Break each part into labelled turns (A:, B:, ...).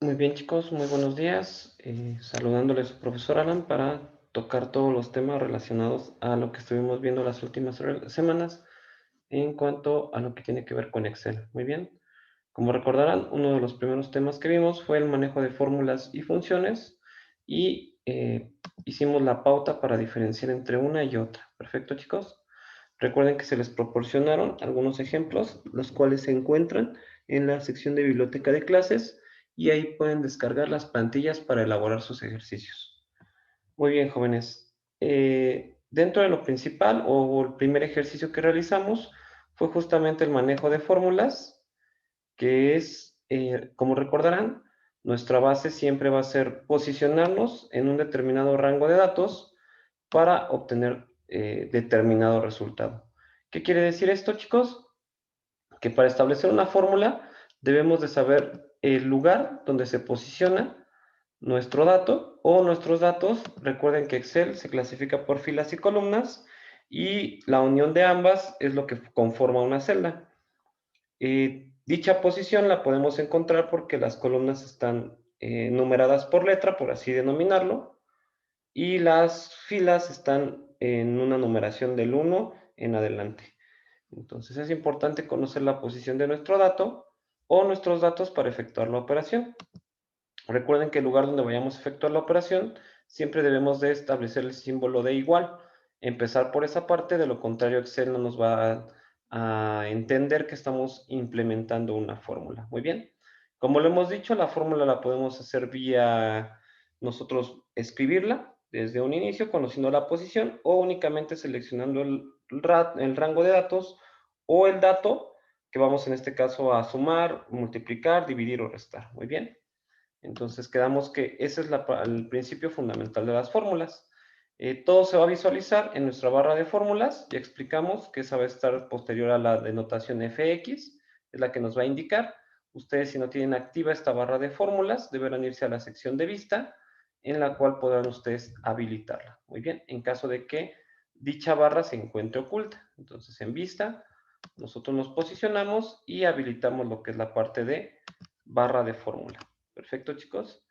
A: Muy bien, chicos, muy buenos días. Saludándoles su profesor Alan para tocar todos los temas relacionados a lo que estuvimos viendo las últimas semanas en cuanto a lo que tiene que ver con Excel. Muy bien. Como recordarán, uno de los primeros temas que vimos fue el manejo de fórmulas y funciones y hicimos la pauta para diferenciar entre una y otra. Perfecto, chicos. Recuerden que se les proporcionaron algunos ejemplos, los cuales se encuentran en la sección de biblioteca de clases y ahí pueden descargar las plantillas para elaborar sus ejercicios. Muy bien, jóvenes. Dentro de lo principal o el primer ejercicio que realizamos fue justamente el manejo de fórmulas, que es, como recordarán, nuestra base siempre va a ser posicionarnos en un determinado rango de datos para obtener determinado resultado. ¿Qué quiere decir esto, chicos? Que para establecer una fórmula debemos de saber el lugar donde se posiciona nuestro dato o nuestros datos. Recuerden que Excel se clasifica por filas y columnas y la unión de ambas es lo que conforma una celda. Dicha posición la podemos encontrar porque las columnas están numeradas por letra, por así denominarlo, y las filas están en una numeración del 1 en adelante. Entonces es importante conocer la posición de nuestro dato o nuestros datos para efectuar la operación. Recuerden que el lugar donde vayamos a efectuar la operación siempre debemos de establecer el símbolo de igual. Empezar por esa parte, de lo contrario Excel no nos va a entender que estamos implementando una fórmula. Muy bien. Como lo hemos dicho, la fórmula la podemos hacer vía nosotros escribirla desde un inicio, conociendo la posición o únicamente seleccionando el rango de datos o el dato que vamos en este caso a sumar, multiplicar, dividir o restar. Muy bien. Entonces quedamos que ese es el principio fundamental de las fórmulas. Todo se va a visualizar en nuestra barra de fórmulas. Ya explicamos que esa va a estar posterior a la denotación fx, es la que nos va a indicar. Ustedes, si no tienen activa esta barra de fórmulas, deberán irse a la sección de vista, en la cual podrán ustedes habilitarla. Muy bien, en caso de que dicha barra se encuentre oculta. Entonces, en vista, nosotros nos posicionamos y habilitamos lo que es la parte de barra de fórmula. Perfecto, chicos.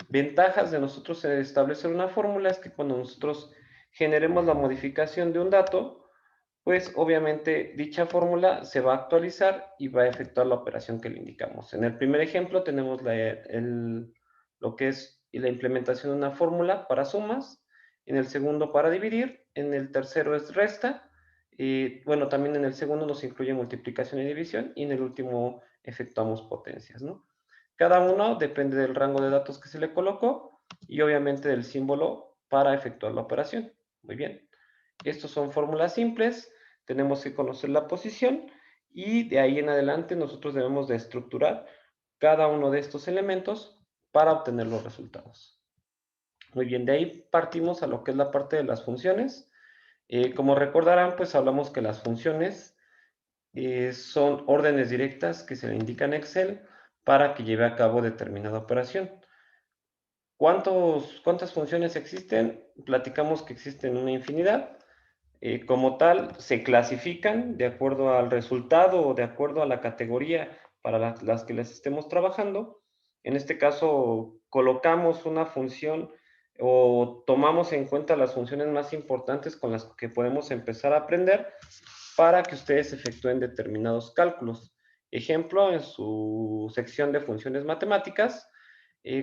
A: Ventajas de nosotros establecer una fórmula es que cuando nosotros generemos la modificación de un dato, pues obviamente dicha fórmula se va a actualizar y va a efectuar la operación que le indicamos. En el primer ejemplo tenemos lo que es la implementación de una fórmula para sumas, en el segundo para dividir, en el tercero es resta, y bueno, también en el segundo nos incluye multiplicación y división, y en el último efectuamos potencias, ¿no? Cada uno depende del rango de datos que se le colocó y obviamente del símbolo para efectuar la operación. Muy bien. Estos son fórmulas simples, tenemos que conocer la posición y de ahí en adelante nosotros debemos de estructurar cada uno de estos elementos para obtener los resultados. Muy bien, de ahí partimos a lo que es la parte de las funciones. Como recordarán, pues hablamos que las funciones son órdenes directas que se le indican a Excel para que lleve a cabo determinada operación. ¿Cuántas funciones existen? Platicamos que existen una infinidad. Como tal, se clasifican de acuerdo al resultado o de acuerdo a la categoría para las que les estemos trabajando. En este caso, colocamos una función o tomamos en cuenta las funciones más importantes con las que podemos empezar a aprender para que ustedes efectúen determinados cálculos. Ejemplo, en su sección de funciones matemáticas,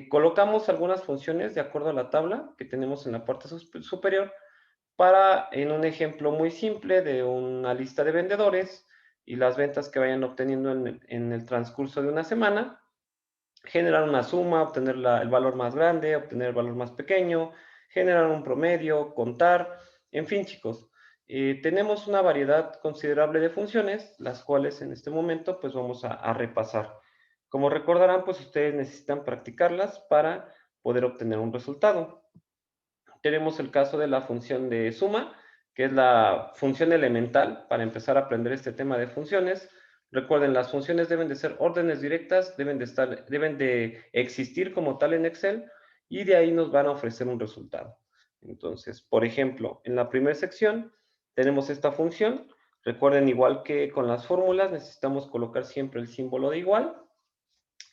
A: colocamos algunas funciones de acuerdo a la tabla que tenemos en la parte superior para, en un ejemplo muy simple de una lista de vendedores y las ventas que vayan obteniendo en el transcurso de una semana, generar una suma, obtener el valor más grande, obtener el valor más pequeño, generar un promedio, contar, en fin, chicos. Tenemos una variedad considerable de funciones, las cuales en este momento pues vamos a repasar. Como recordarán, pues ustedes necesitan practicarlas para poder obtener un resultado. Tenemos el caso de la función de suma, que es la función elemental para empezar a aprender este tema de funciones. Recuerden, las funciones deben de ser órdenes directas, deben de existir como tal en Excel y de ahí nos van a ofrecer un resultado. Entonces, por ejemplo, en la primera sección tenemos esta función. Recuerden, igual que con las fórmulas, necesitamos colocar siempre el símbolo de igual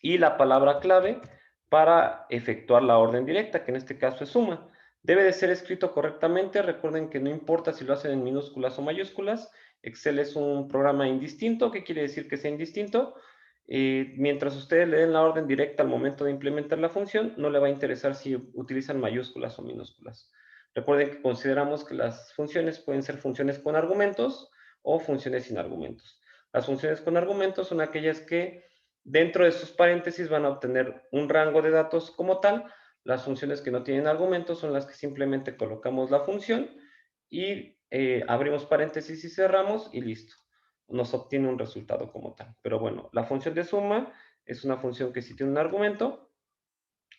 A: y la palabra clave para efectuar la orden directa, que en este caso es suma. Debe de ser escrito correctamente. Recuerden que no importa si lo hacen en minúsculas o mayúsculas. Excel es un programa indistinto. ¿Qué quiere decir que sea indistinto? Mientras ustedes le den la orden directa al momento de implementar la función, no le va a interesar si utilizan mayúsculas o minúsculas. Recuerden que consideramos que las funciones pueden ser funciones con argumentos o funciones sin argumentos. Las funciones con argumentos son aquellas que dentro de sus paréntesis van a obtener un rango de datos como tal. Las funciones que no tienen argumentos son las que simplemente colocamos la función y abrimos paréntesis y cerramos y listo. Nos obtiene un resultado como tal. Pero bueno, la función de suma es una función que sí tiene un argumento.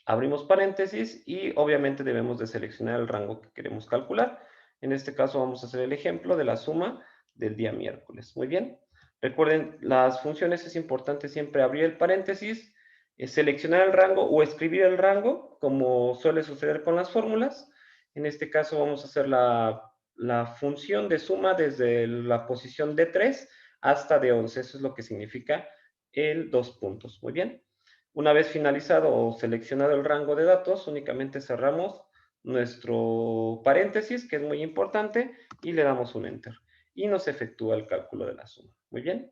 A: Abrimos paréntesis y obviamente debemos de seleccionar el rango que queremos calcular. En este caso vamos a hacer el ejemplo de la suma del día miércoles. Muy bien. Recuerden, las funciones es importante siempre abrir el paréntesis, seleccionar el rango o escribir el rango, como suele suceder con las fórmulas. En este caso vamos a hacer la función de suma desde la posición D3 hasta D11. Eso es lo que significa el dos puntos. Muy bien. Una vez finalizado o seleccionado el rango de datos, únicamente cerramos nuestro paréntesis, que es muy importante, y le damos un Enter. Y nos efectúa el cálculo de la suma. Muy bien.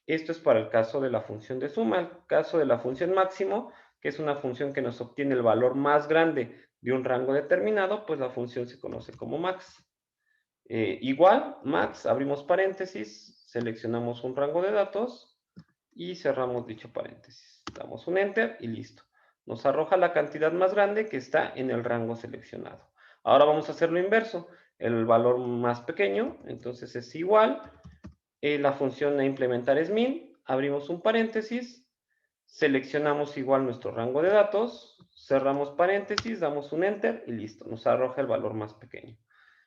A: Esto es para el caso de la función de suma. El caso de la función máximo, que es una función que nos obtiene el valor más grande de un rango determinado, pues la función se conoce como max. Igual, max, abrimos paréntesis, seleccionamos un rango de datos y cerramos dicho paréntesis. Damos un Enter y listo. Nos arroja la cantidad más grande que está en el rango seleccionado. Ahora vamos a hacer lo inverso. El valor más pequeño, entonces es igual. La función a implementar es min. Abrimos un paréntesis. Seleccionamos igual nuestro rango de datos. Cerramos paréntesis, damos un Enter y listo. Nos arroja el valor más pequeño.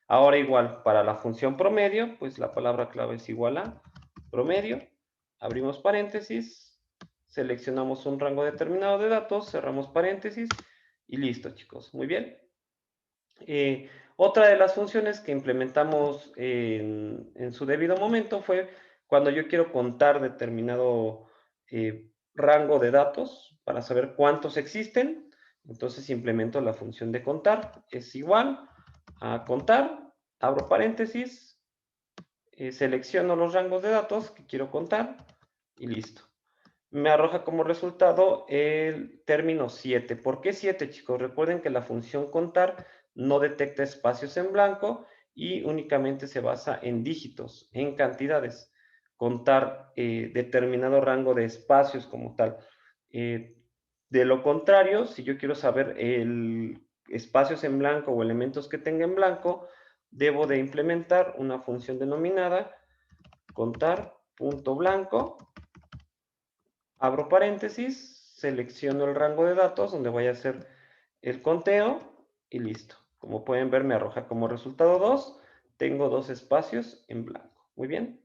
A: Ahora igual, para la función promedio, pues la palabra clave es igual a promedio. Abrimos paréntesis, seleccionamos un rango determinado de datos, cerramos paréntesis y listo, chicos. Muy bien. Otra de las funciones que implementamos en su debido momento fue cuando yo quiero contar determinado rango de datos para saber cuántos existen. Entonces implemento la función de contar. Es igual a contar, abro paréntesis, selecciono los rangos de datos que quiero contar y listo. Me arroja como resultado el término 7. ¿Por qué 7, chicos? Recuerden que la función contar no detecta espacios en blanco y únicamente se basa en dígitos, en cantidades. Contar determinado rango de espacios como tal. De lo contrario, si yo quiero saber el espacios en blanco o elementos que tenga en blanco, debo de implementar una función denominada contar.blanco. Abro paréntesis, selecciono el rango de datos donde voy a hacer el conteo y listo. Como pueden ver, me arroja como resultado 2. Tengo dos espacios en blanco. Muy bien.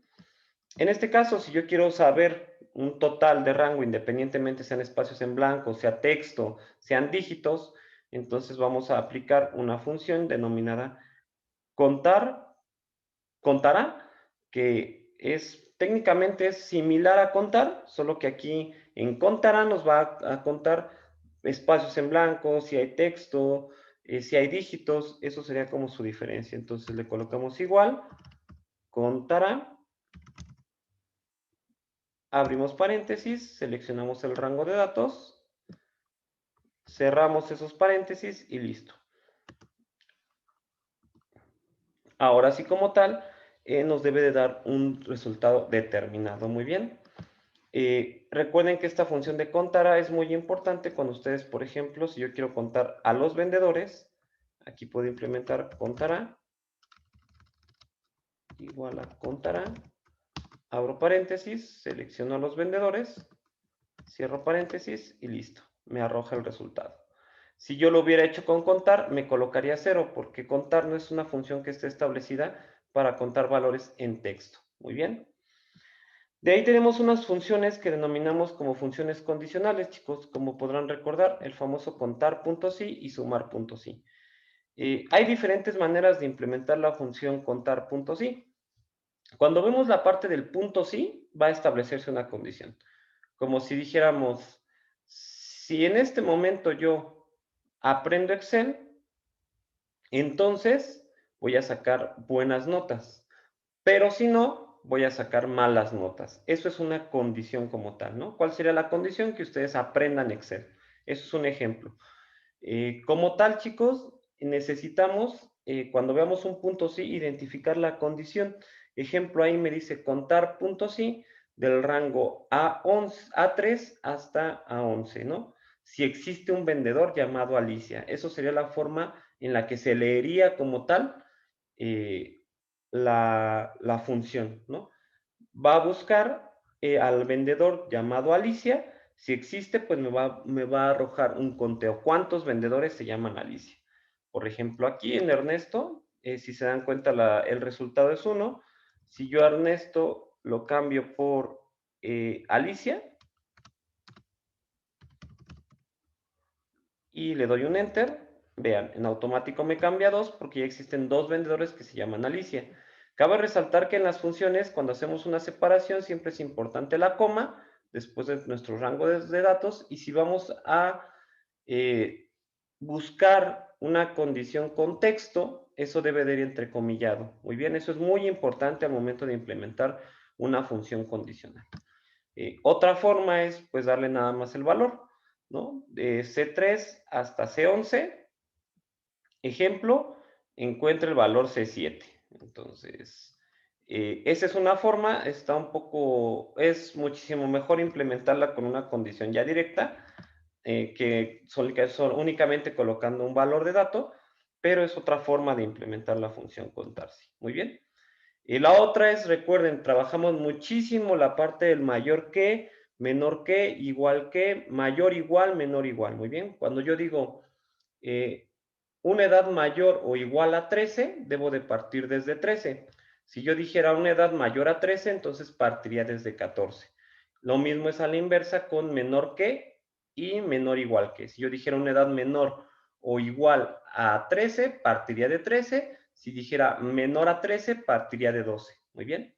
A: En este caso, si yo quiero saber un total de rango, independientemente sean espacios en blanco, sea texto, sean dígitos, entonces vamos a aplicar una función denominada contará, que es técnicamente es similar a contar, solo que aquí en contará nos va a contar espacios en blanco, si hay texto, si hay dígitos, eso sería como su diferencia. Entonces le colocamos igual, contará, abrimos paréntesis, seleccionamos el rango de datos, cerramos esos paréntesis y listo. Ahora sí como tal, nos debe de dar un resultado determinado. Muy bien. Recuerden que esta función de contará es muy importante cuando ustedes, por ejemplo, si yo quiero contar a los vendedores, aquí puedo implementar contará, igual a contará, abro paréntesis, selecciono a los vendedores, cierro paréntesis y listo, me arroja el resultado. Si yo lo hubiera hecho con contar, me colocaría 0, porque contar no es una función que esté establecida para contar valores en texto. Muy bien. De ahí tenemos unas funciones que denominamos como funciones condicionales, chicos, como podrán recordar, el famoso contar.si y sumar.si. Hay diferentes maneras de implementar la función contar.si. Cuando vemos la parte del punto sí, va a establecerse una condición. Como si dijéramos, Si en este momento yo aprendo Excel, entonces voy a sacar buenas notas, pero si no, voy a sacar malas notas. Eso es una condición como tal, ¿no? ¿Cuál sería la condición? Que ustedes aprendan Excel. Eso es un ejemplo. Como tal, chicos, necesitamos, cuando veamos un punto sí, identificar la condición. Ejemplo, ahí me dice contar puntos sí del rango A11, A3 hasta A11, ¿no? Si existe un vendedor llamado Alicia. Eso sería la forma en la que se leería como tal eh, la función, ¿no? Va a buscar al vendedor llamado Alicia. Si existe, pues me va a arrojar un conteo. ¿Cuántos vendedores se llaman Alicia? Por ejemplo, aquí en Ernesto, si se dan cuenta, el resultado es 1. Si yo a Ernesto lo cambio por Alicia y le doy un Enter, vean, en automático me cambia a 2 porque ya existen 2 vendedores que se llaman Alicia. Cabe resaltar que en las funciones, cuando hacemos una separación, siempre es importante la coma después de nuestro rango de datos, y si vamos a eh, buscar una condición con texto, eso debe de ir entrecomillado. Muy bien, eso es muy importante al momento de implementar una función condicional. Otra forma es pues darle nada más el valor, ¿no? De C3 hasta C11, ejemplo, encuentra el valor C7. Entonces, esa es una forma, está un poco, es muchísimo mejor implementarla con una condición ya directa, que son únicamente colocando un valor de dato, pero es otra forma de implementar la función contarsi. Muy bien. Y la otra es, recuerden, trabajamos muchísimo la parte del mayor que, menor que, igual que, mayor igual, menor igual. Muy bien. Cuando yo digo una edad mayor o igual a 13, debo de partir desde 13. Si yo dijera una edad mayor a 13, entonces partiría desde 14. Lo mismo es a la inversa con menor que y menor igual que. Si yo dijera una edad menor o igual a 13, partiría de 13. Si dijera menor a 13, partiría de 12. Muy bien.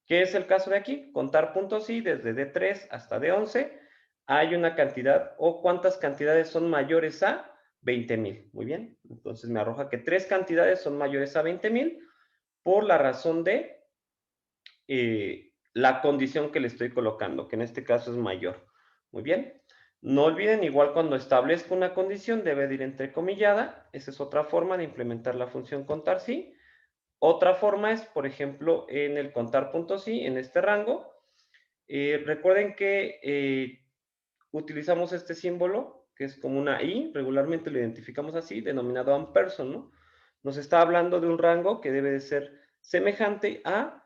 A: ¿Qué es el caso de aquí? Contar puntos y desde D3 hasta D11 hay una cantidad o cuántas cantidades son mayores a 20,000. Muy bien. Entonces me arroja que 3 cantidades son mayores a 20,000 por la razón de la condición que le estoy colocando, que en este caso es mayor. Muy bien. No olviden, igual cuando establezco una condición, debe de ir entrecomillada. Esa es otra forma de implementar la función contar sí. Otra forma es, por ejemplo, en el contar puntos sí, en este rango. Recuerden que utilizamos este símbolo, que es como una I, regularmente lo identificamos así, denominado ampersand, ¿no? Nos está hablando de un rango que debe de ser semejante a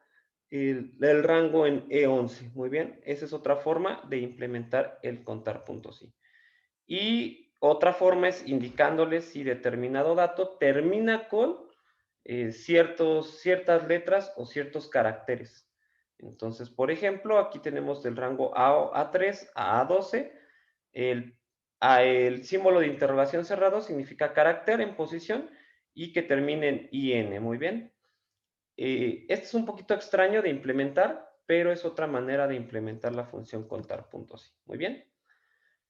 A: el rango en E11. Muy bien, esa es otra forma de implementar el contar puntos sí. Y otra forma es indicándoles si determinado dato termina con ciertas letras o ciertos caracteres. Entonces, por ejemplo, aquí tenemos del rango A3 a A12. El, el símbolo de interrogación cerrado significa carácter en posición y que termine en IN. Muy bien. Este es un poquito extraño de implementar, pero es otra manera de implementar la función contar puntos. Muy bien.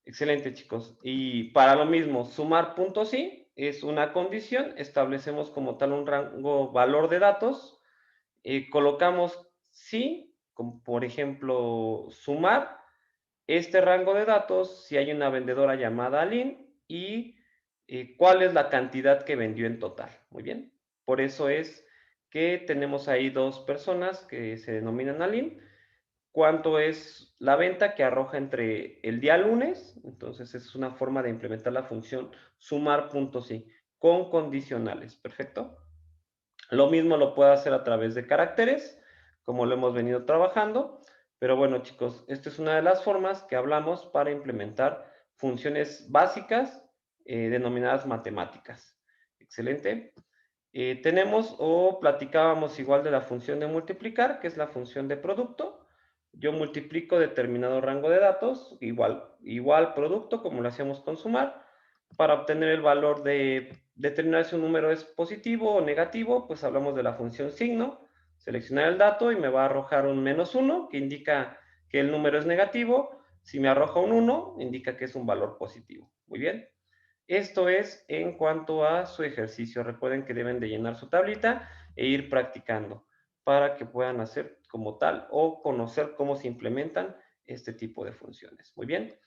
A: Excelente, chicos. Y para lo mismo, sumar puntos sí es una condición. Establecemos como tal un rango valor de datos. Colocamos sí, como por ejemplo, sumar este rango de datos si hay una vendedora llamada Aline y cuál es la cantidad que vendió en total. Muy bien. Por eso es que tenemos ahí dos personas que se denominan Aline. ¿Cuánto es la venta que arroja entre el día lunes? Entonces es una forma de implementar la función sumar puntos y con condicionales. Perfecto. Lo mismo lo puedo hacer a través de caracteres, como lo hemos venido trabajando. Pero bueno, chicos, esta es una de las formas que hablamos para implementar funciones básicas denominadas matemáticas. Excelente. Tenemos o platicábamos igual de la función de multiplicar, que es la función de producto. Yo multiplico determinado rango de datos, igual producto, como lo hacíamos con sumar, para obtener el valor de determinar si un número es positivo o negativo, pues hablamos de la función signo, seleccionar el dato y me va a arrojar un -1, que indica que el número es negativo, Si me arroja un 1, indica que es un valor positivo. Muy bien. Esto es en cuanto a su ejercicio. Recuerden que deben de llenar su tablita e ir practicando para que puedan hacer como tal o conocer cómo se implementan este tipo de funciones. Muy bien.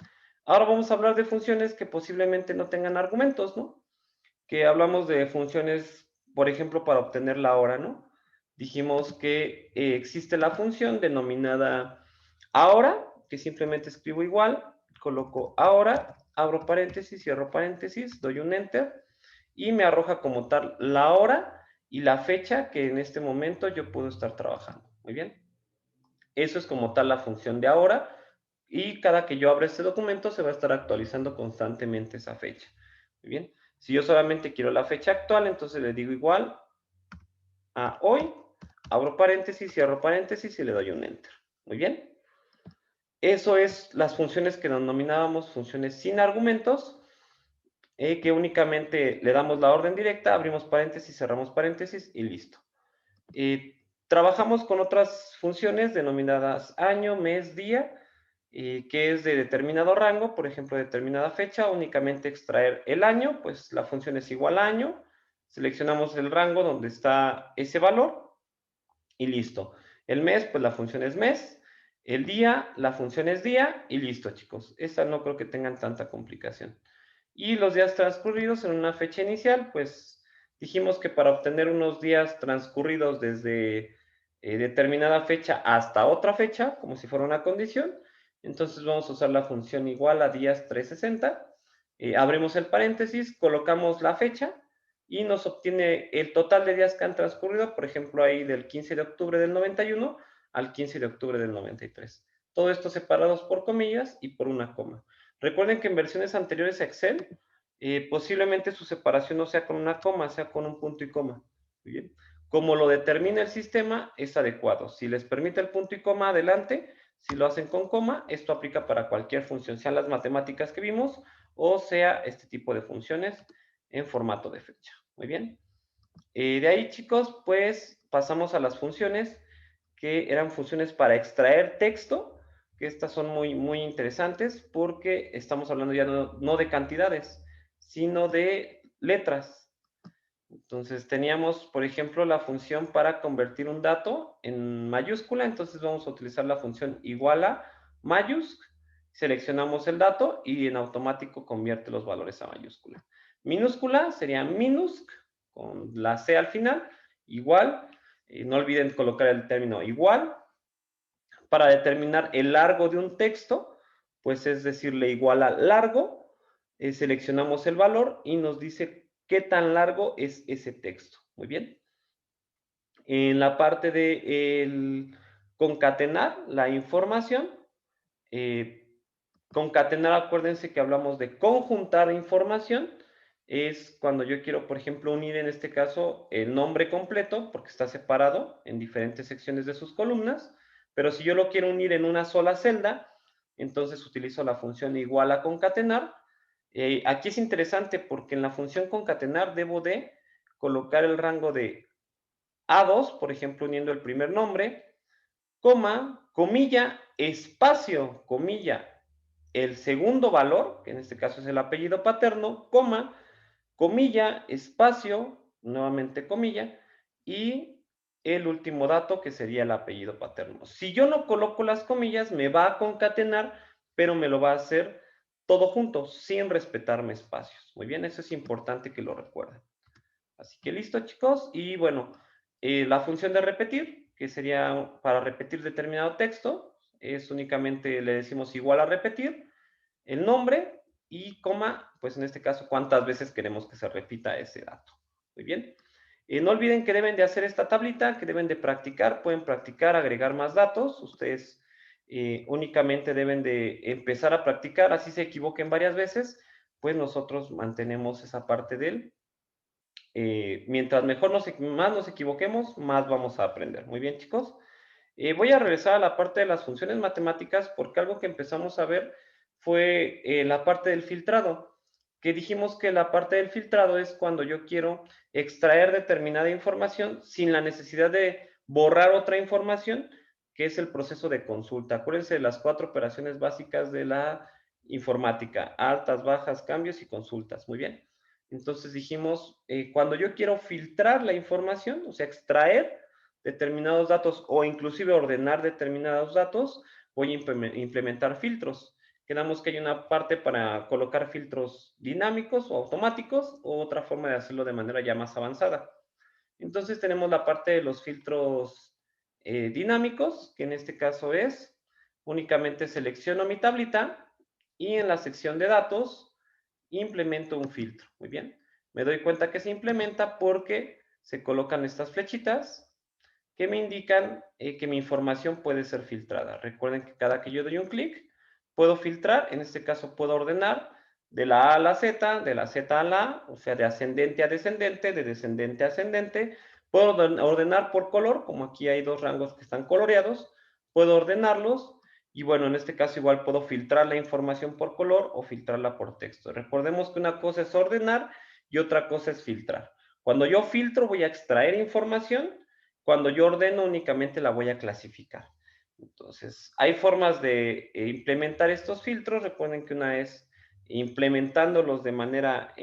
A: Ahora vamos a hablar de funciones que posiblemente no tengan argumentos, ¿no? Que hablamos de funciones, por ejemplo, para obtener la hora, ¿no? Dijimos que existe la función denominada ahora, que simplemente escribo igual, coloco ahora, abro paréntesis, cierro paréntesis, doy un enter y me arroja como tal la hora y la fecha que en este momento yo puedo estar trabajando. Muy bien. Eso es como tal la función de ahora y cada que yo abra este documento se va a estar actualizando constantemente esa fecha. Muy bien. Si yo solamente quiero la fecha actual, entonces le digo igual a hoy, abro paréntesis, cierro paréntesis y le doy un enter. Muy bien. Eso es las funciones que denominábamos funciones sin argumentos, que únicamente le damos la orden directa, abrimos paréntesis, cerramos paréntesis y listo. Trabajamos con otras funciones denominadas año, mes, día, que es de determinado rango, por ejemplo, determinada fecha, únicamente extraer el año, pues la función es igual a año, seleccionamos el rango donde está ese valor y listo. El mes, pues la función es mes, el día, la función es día y listo, chicos. Esta no creo que tengan tanta complicación. Y los días transcurridos en una fecha inicial, pues dijimos que para obtener unos días transcurridos desde determinada fecha hasta otra fecha, como si fuera una condición, entonces vamos a usar la función igual a días 360, abrimos el paréntesis, colocamos la fecha y nos obtiene el total de días que han transcurrido, por ejemplo, ahí del 15 de octubre del 91 al 15 de octubre del 93. Todo esto separados por comillas y por una coma. Recuerden que en versiones anteriores a Excel, posiblemente su separación no sea con una coma, sea con un punto y coma. Muy bien. Como lo determina el sistema, es adecuado. Si les permite el punto y coma, adelante. Si lo hacen con coma, esto aplica para cualquier función, sean las matemáticas que vimos o sea este tipo de funciones en formato de fecha. Muy bien. De ahí, chicos, pues pasamos a las funciones que eran funciones para extraer texto, que estas son muy, muy interesantes porque estamos hablando ya no de cantidades, sino de letras. Entonces teníamos, por ejemplo, la función para convertir un dato en mayúscula, entonces vamos a utilizar la función igual a mayúscula, seleccionamos el dato y en automático convierte los valores a mayúscula. Minúscula sería minusc, con la C al final, igual, no olviden colocar el término igual. Para determinar el largo de un texto, pues es decirle igual a largo, seleccionamos el valor y nos dice qué tan largo es ese texto. Muy bien. En la parte de concatenar la información, concatenar, acuérdense que hablamos de conjuntar información, es cuando yo quiero, por ejemplo, unir en este caso el nombre completo, porque está separado en diferentes secciones de sus columnas, pero si yo lo quiero unir en una sola celda, entonces utilizo la función igual a concatenar. Aquí es interesante porque en la función concatenar debo de colocar el rango de A2, por ejemplo, uniendo el primer nombre, coma, comilla, espacio, comilla, el segundo valor, que en este caso es el apellido paterno, coma, comilla, espacio, nuevamente comilla, y el último dato que sería el apellido paterno. Si yo no coloco las comillas, me va a concatenar, pero me lo va a hacer todo junto, sin respetarme espacios. Muy bien, eso es importante que lo recuerden. Así que listo, chicos. Y bueno, la función de repetir, que sería para repetir determinado texto, es únicamente le decimos igual a repetir el nombre y coma, pues en este caso, cuántas veces queremos que se repita ese dato. Muy bien. No olviden que deben de hacer esta tablita, que deben de practicar, pueden practicar, agregar más datos. Ustedes únicamente deben de empezar a practicar, así se equivoquen varias veces, pues nosotros mantenemos esa parte del mientras más nos equivoquemos, más vamos a aprender. Muy bien, chicos. Voy a regresar a la parte de las funciones matemáticas porque algo que empezamos a ver fue la parte del filtrado, que dijimos que la parte del filtrado es cuando yo quiero extraer determinada información sin la necesidad de borrar otra información que es el proceso de consulta. Acuérdense de las 4 operaciones básicas de la informática: altas, bajas, cambios y consultas. Muy bien. Entonces dijimos, cuando yo quiero filtrar la información, o sea, extraer determinados datos o inclusive ordenar determinados datos, voy a implementar filtros. Quedamos que hay una parte para colocar filtros dinámicos o automáticos, o otra forma de hacerlo de manera ya más avanzada. Entonces tenemos la parte de los filtros dinámicos, que en este caso es, únicamente selecciono mi tablita y en la sección de datos implemento un filtro. Muy bien. Me doy cuenta que se implementa porque se colocan estas flechitas que me indican que mi información puede ser filtrada. Recuerden que cada que yo doy un clic, puedo filtrar, en este caso puedo ordenar de la A a la Z, de la Z a la A, o sea, de ascendente a descendente, de descendente a ascendente. Puedo ordenar por color, como aquí hay 2 rangos que están coloreados, puedo ordenarlos y bueno, en este caso igual puedo filtrar la información por color o filtrarla por texto. Recordemos que una cosa es ordenar y otra cosa es filtrar. Cuando yo filtro voy a extraer información, cuando yo ordeno únicamente la voy a clasificar. Entonces, hay formas de implementar estos filtros. Recuerden que una es implementándolos de manera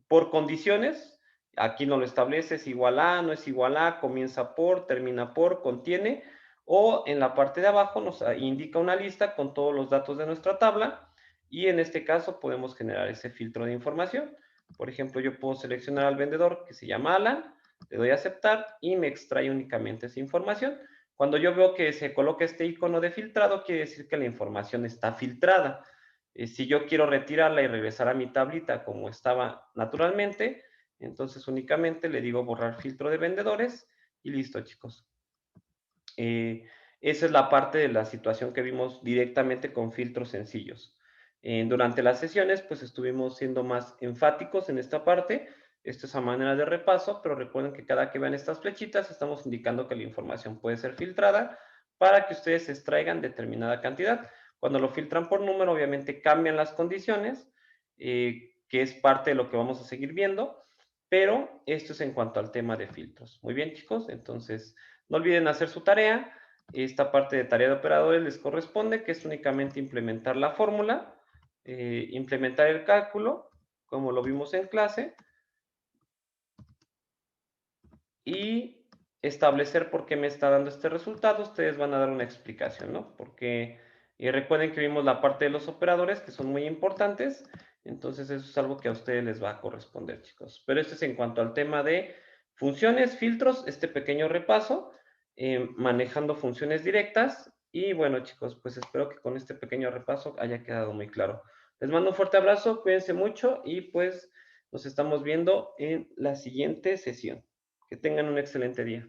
A: por condiciones. Aquí no lo establece, es igual a, no es igual a, comienza por, termina por, contiene. O en la parte de abajo nos indica una lista con todos los datos de nuestra tabla. Y en este caso podemos generar ese filtro de información. Por ejemplo, yo puedo seleccionar al vendedor que se llama Alan, le doy a aceptar y me extrae únicamente esa información. Cuando yo veo que se coloca este icono de filtrado, quiere decir que la información está filtrada. Si yo quiero retirarla y regresar a mi tablita como estaba naturalmente, entonces únicamente le digo borrar filtro de vendedores y listo, chicos. Esa es la parte de la situación que vimos directamente con filtros sencillos. Durante las sesiones, pues estuvimos siendo más enfáticos en esta parte. Esto es a manera de repaso, pero recuerden que cada que vean estas flechitas, estamos indicando que la información puede ser filtrada para que ustedes extraigan determinada cantidad. Cuando lo filtran por número, obviamente cambian las condiciones, que es parte de lo que vamos a seguir viendo, pero esto es en cuanto al tema de filtros. Muy bien, chicos, entonces no olviden hacer su tarea. Esta parte de tarea de operadores les corresponde, que es únicamente implementar la fórmula, implementar el cálculo, como lo vimos en clase, y establecer por qué me está dando este resultado. Ustedes van a dar una explicación, ¿no? Porque recuerden que vimos la parte de los operadores, que son muy importantes, entonces eso es algo que a ustedes les va a corresponder, chicos. Pero esto es en cuanto al tema de funciones, filtros, este pequeño repaso, manejando funciones directas. Y bueno, chicos, pues espero que con este pequeño repaso haya quedado muy claro. Les mando un fuerte abrazo, cuídense mucho y pues nos estamos viendo en la siguiente sesión. Que tengan un excelente día.